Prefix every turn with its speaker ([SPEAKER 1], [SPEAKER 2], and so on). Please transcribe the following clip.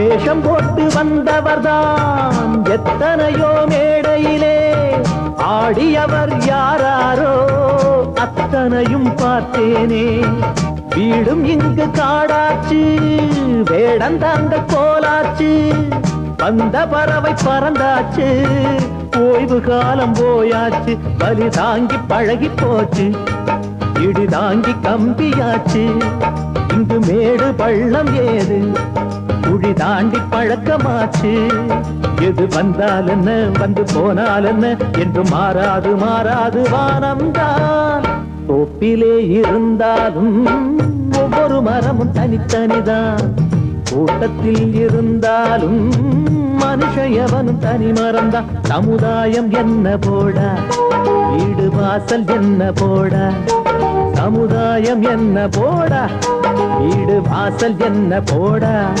[SPEAKER 1] வேஷம் போட்டு வந்தவர்தான் எத்தனையோ மேடையிலே ஆடியவர் யாராரோ அத்தனையும் பார்த்தேனே. வீடும் இங்கு காடாச்சு, வேடந்தாங்க கோலாச்சு, வந்த பறவை பறந்தாச்சு, ஓய்வு காலம் போயாச்சு. பலி தாங்கி பழகி போச்சு, இடி தாங்கி கம்பியாச்சு. இங்கு மேடு பள்ளம் ஏது, குழி தாண்டி பழக்கமாச்சு. எது வந்தால் என்ன வந்து போனால் என்ன என்று மாறாது மாறாது வானம்தான். தோப்பிலே இருந்தாலும் ஒவ்வொரு மரமும் தனித்தனிதான், கூட்டத்தில் இருந்தாலும் மனுஷன் எவனும் தனி மரம்தான். சமுதாயம் என்ன போடா, வீடு வாசல் என்ன போடா, சமுதாயம் என்ன போடா, வீடு வாசல் என்ன போடா.